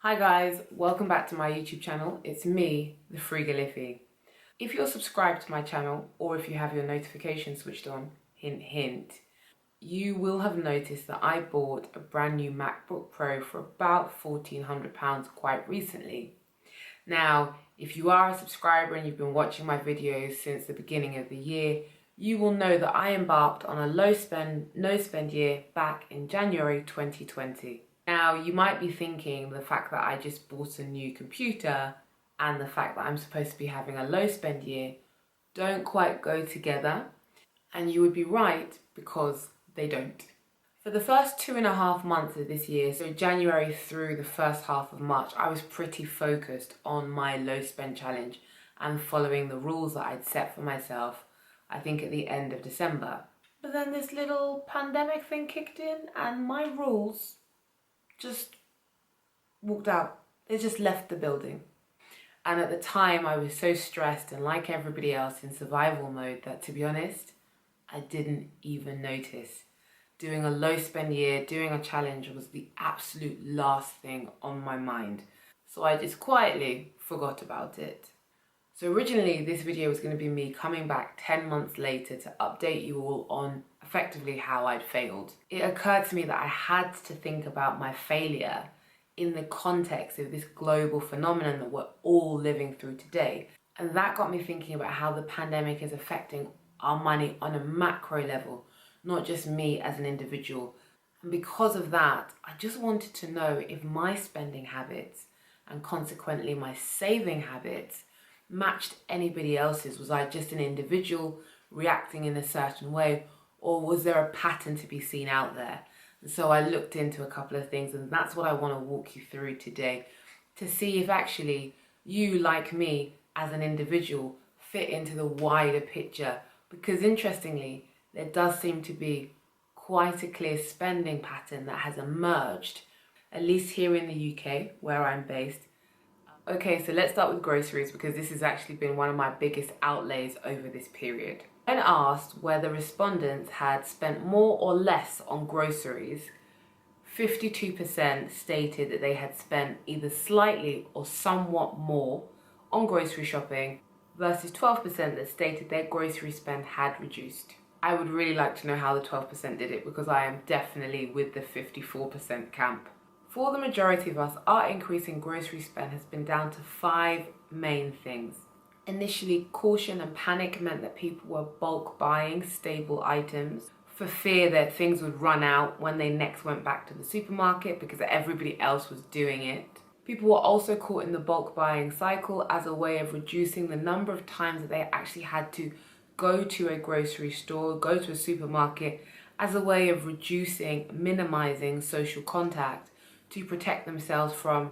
Hi guys, welcome back to my YouTube channel. It's me, the Frugal. If you're subscribed to my channel or if you have your notifications switched on, hint hint, you will have noticed that I bought a brand new MacBook Pro for about £1,400 quite recently. Now, if you are a subscriber and you've been watching my videos since the beginning of the year, you will know that I embarked on a low spend, no spend year back in January 2020. Now, you might be thinking the fact that I just bought a new computer and the fact that I'm supposed to be having a low spend year don't quite go together, and you would be right because they don't. For the first 2.5 months of this year, so January through the first half of March, I was pretty focused on my low spend challenge and following the rules that I'd set for myself, I think at the end of December. But then this little pandemic thing kicked in and my rules just walked out. They just left the building. And at the time I was so stressed and like everybody else in survival mode that, to be honest, I didn't even notice. Doing a low spend year, doing a challenge was the absolute last thing on my mind. So I just quietly forgot about it. So originally this video was going to be me coming back 10 months later to update you all on effectively how I'd failed. It occurred to me that I had to think about my failure in the context of this global phenomenon that we're all living through today. And that got me thinking about how the pandemic is affecting our money on a macro level, not just me as an individual. And because of that, I just wanted to know if my spending habits and consequently my saving habits matched anybody else's. Was I just an individual reacting in a certain way, or was there a pattern to be seen out there? And so I looked into a couple of things, and that's what I want to walk you through today, to see if actually you, like me as an individual, fit into the wider picture. Because interestingly, there does seem to be quite a clear spending pattern that has emerged, at least here in the UK, where I'm based. Okay, so let's start with groceries, because this has actually been one of my biggest outlays over this period. When asked whether respondents had spent more or less on groceries, 52% stated that they had spent either slightly or somewhat more on grocery shopping, versus 12% that stated their grocery spend had reduced. I would really like to know how the 12% did it, because I am definitely with the 54% camp. For the majority of us, our increase in grocery spend has been down to 5 main things. Initially, caution and panic meant that people were bulk buying staple items for fear that things would run out when they next went back to the supermarket because everybody else was doing it. People were also caught in the bulk buying cycle as a way of reducing the number of times that they actually had to go to a grocery store, go to a supermarket, as a way of reducing, minimizing social contact to protect themselves from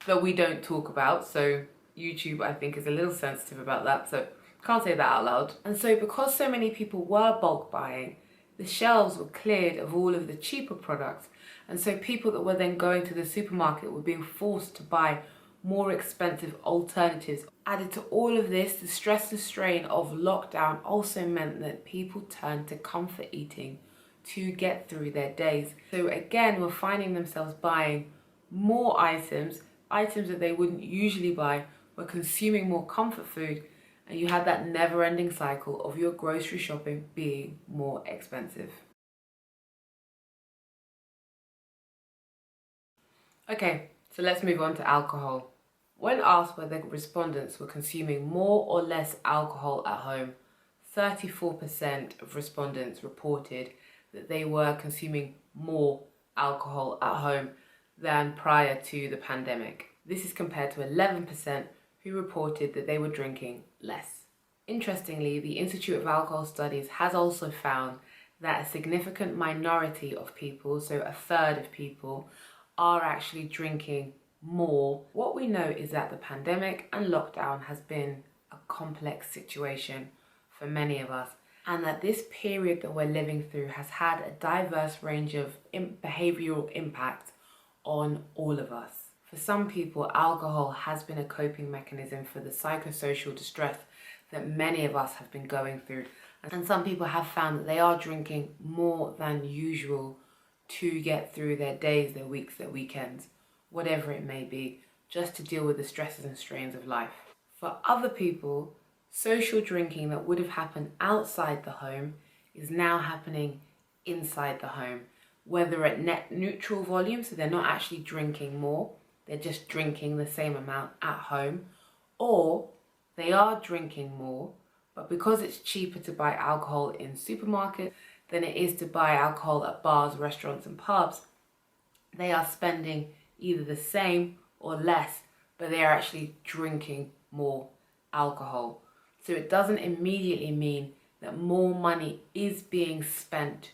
that we don't talk about. So YouTube, I think, is a little sensitive about that, so can't say that out loud. And so because so many people were bulk buying, the shelves were cleared of all of the cheaper products, and so people that were then going to the supermarket were being forced to buy more expensive alternatives. Added to all of this, the stress and strain of lockdown also meant that people turned to comfort eating to get through their days. So again, we're finding themselves buying more items that they wouldn't usually buy. We're consuming more comfort food, and you had that never-ending cycle of your grocery shopping being more expensive. Okay, so let's move on to alcohol. When asked whether respondents were consuming more or less alcohol at home, 34% of respondents reported that they were consuming more alcohol at home than prior to the pandemic. This is compared to 11% who reported that they were drinking less. Interestingly, the Institute of Alcohol Studies has also found that a significant minority of people, so a third of people, are actually drinking more. What we know is that the pandemic and lockdown has been a complex situation for many of us, and that this period that we're living through has had a diverse range of behavioural impact on all of us. For some people, alcohol has been a coping mechanism for the psychosocial distress that many of us have been going through, and some people have found that they are drinking more than usual to get through their days, their weeks, their weekends. whatever it may be, just to deal with the stresses and strains of life. For other people, social drinking that would have happened outside the home is now happening inside the home, whether at net neutral volume, so they're not actually drinking more, they're just drinking the same amount at home, or they are drinking more, but because it's cheaper to buy alcohol in supermarkets than it is to buy alcohol at bars, restaurants and pubs, they are spending either the same or less, but they are actually drinking more alcohol. So it doesn't immediately mean that more money is being spent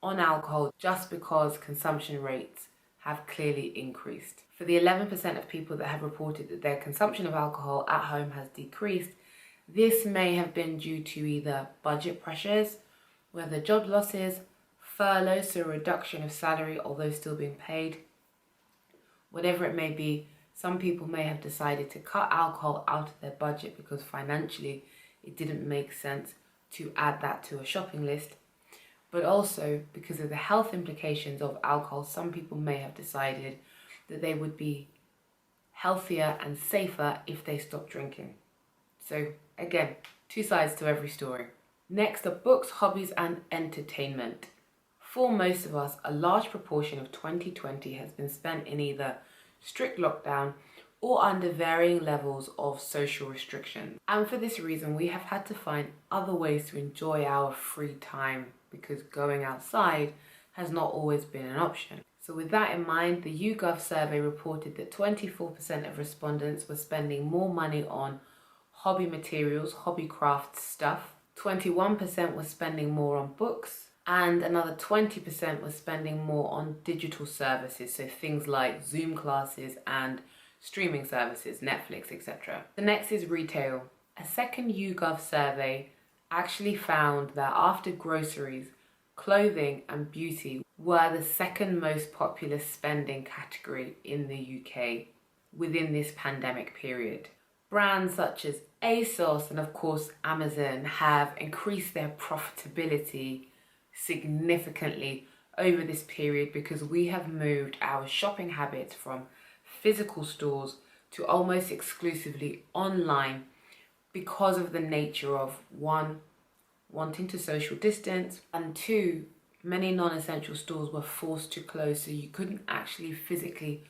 on alcohol just because consumption rates have clearly increased. For the 11% of people that have reported that their consumption of alcohol at home has decreased, this may have been due to either budget pressures, whether job losses, furlough, so a reduction of salary although still being paid, whatever it may be. Some people may have decided to cut alcohol out of their budget because financially it didn't make sense to add that to a shopping list. But also because of the health implications of alcohol, some people may have decided that they would be healthier and safer if they stopped drinking. So again, two sides to every story. Next are books, hobbies and entertainment. For most of us, a large proportion of 2020 has been spent in either strict lockdown or under varying levels of social restriction. And for this reason, we have had to find other ways to enjoy our free time because going outside has not always been an option. So with that in mind, the YouGov survey reported that 24% of respondents were spending more money on hobby materials, hobby craft stuff, 21% were spending more on books, and another 20% was spending more on digital services, so things like Zoom classes and streaming services, Netflix, etc. The next is retail. A second YouGov survey actually found that after groceries, clothing and beauty were the second most popular spending category in the UK within this pandemic period. Brands such as ASOS and of course Amazon have increased their profitability significantly over this period because we have moved our shopping habits from physical stores to almost exclusively online because of the nature of one, wanting to social distance, and two, many non-essential stores were forced to close, so you couldn't actually physically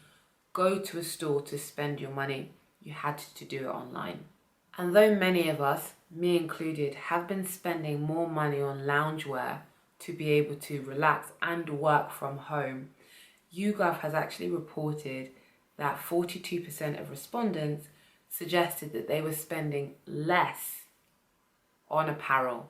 go to a store to spend your money. You had to do it online. And though many of us, me included, have been spending more money on loungewear to be able to relax and work from home, YouGov has actually reported that 42% of respondents suggested that they were spending less on apparel.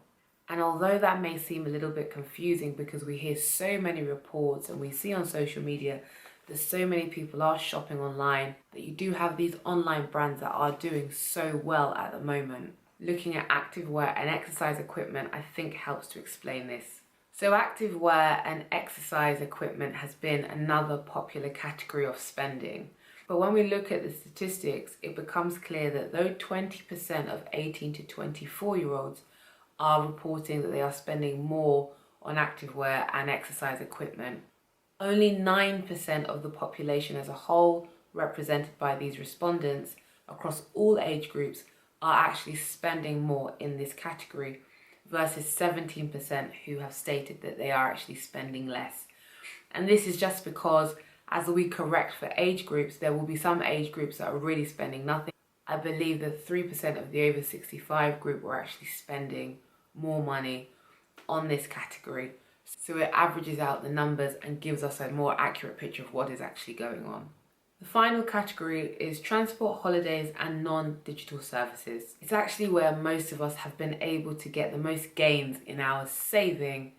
And although that may seem a little bit confusing because we hear so many reports and we see on social media that so many people are shopping online, that you do have these online brands that are doing so well at the moment. Looking at activewear and exercise equipment, I think helps to explain this. So activewear and exercise equipment has been another popular category of spending. But when we look at the statistics, it becomes clear that though 20% of 18 to 24-year-olds are reporting that they are spending more on activewear and exercise equipment, only 9% of the population as a whole, represented by these respondents across all age groups, are actually spending more in this category, versus 17% who have stated that they are actually spending less. And this is just because as we correct for age groups, there will be some age groups that are really spending nothing. I believe that 3% of the over 65 group were actually spending more money on this category. So it averages out the numbers and gives us a more accurate picture of what is actually going on. The final category is transport, holidays and non-digital services. It's actually where most of us have been able to get the most gains in our saving,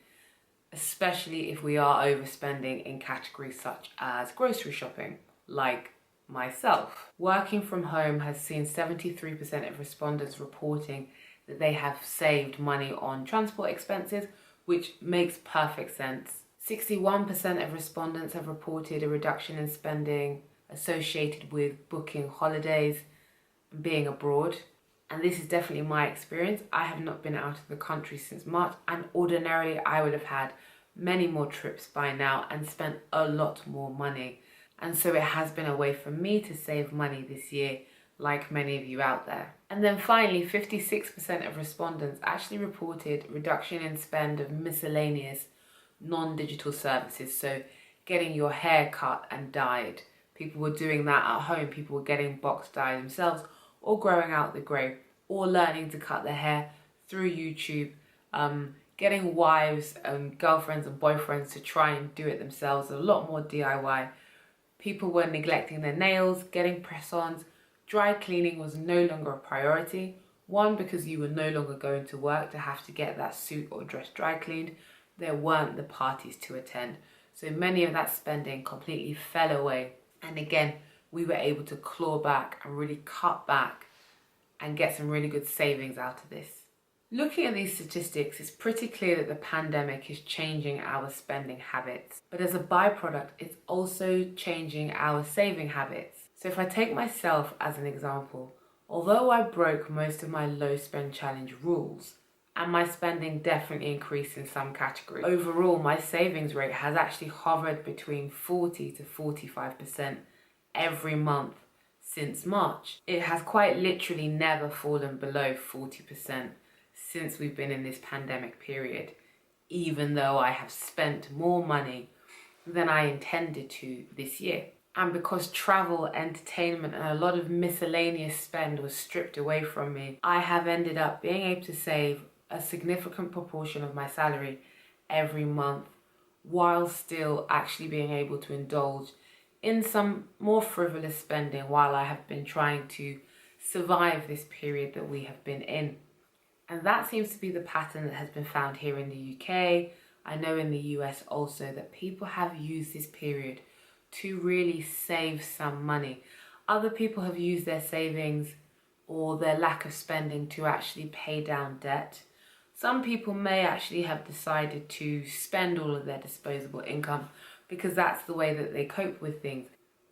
especially if we are overspending in categories such as grocery shopping, like myself. Working from home has seen 73% of respondents reporting that they have saved money on transport expenses, which makes perfect sense. 61% of respondents have reported a reduction in spending associated with booking holidays and being abroad. And this is definitely my experience. I have not been out of the country since March, and ordinarily I would have had many more trips by now and spent a lot more money. And so it has been a way for me to save money this year, like many of you out there. And then finally, 56% of respondents actually reported reduction in spend of miscellaneous non-digital services. So getting your hair cut and dyed. People were doing that at home. People were getting box dye themselves or growing out the grey or learning to cut their hair through YouTube. Getting wives and girlfriends and boyfriends to try and do it themselves. A lot more DIY. People were neglecting their nails, getting press-ons. Dry cleaning was no longer a priority. One, because you were no longer going to work to have to get that suit or dress dry cleaned. There weren't the parties to attend. So many of that spending completely fell away. And again, we were able to claw back and really cut back and get some really good savings out of this. Looking at these statistics, it's pretty clear that the pandemic is changing our spending habits. But as a byproduct, it's also changing our saving habits. So if I take myself as an example, although I broke most of my low spend challenge rules, and my spending definitely increased in some categories, overall my savings rate has actually hovered between 40 to 45% every month since March. It has quite literally never fallen below 40% since we've been in this pandemic period, even though I have spent more money than I intended to this year. And because travel, entertainment, and a lot of miscellaneous spend was stripped away from me, I have ended up being able to save a significant proportion of my salary every month while still actually being able to indulge in some more frivolous spending while I have been trying to survive this period that we have been in. And that seems to be the pattern that has been found here in the UK. I know in the US also that people have used this period to really save some money. Other people have used their savings or their lack of spending to actually pay down debt. Some people may actually have decided to spend all of their disposable income because that's the way that they cope with things.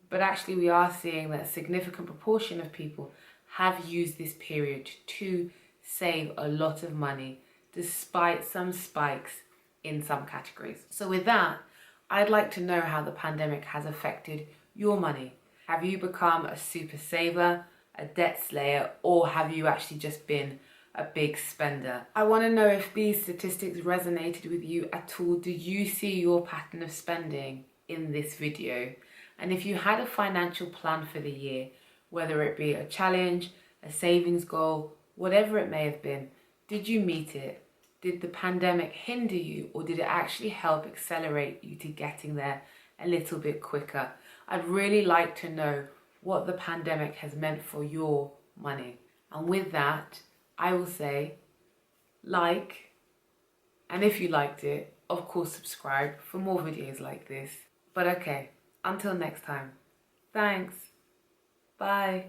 But actually we are seeing that a significant proportion of people have used this period to save a lot of money despite some spikes in some categories. So with that, I'd like to know how the pandemic has affected your money. Have you become a super saver, a debt slayer, or have you actually just been a big spender? I want to know if these statistics resonated with you at all. Do you see your pattern of spending in this video? And if you had a financial plan for the year, whether it be a challenge, a savings goal, whatever it may have been, did you meet it? Did the pandemic hinder you, or did it actually help accelerate you to getting there a little bit quicker? I'd really like to know what the pandemic has meant for your money. And with that, I will say like, and if you liked it, of course subscribe for more videos like this. But okay, until next time, thanks, bye.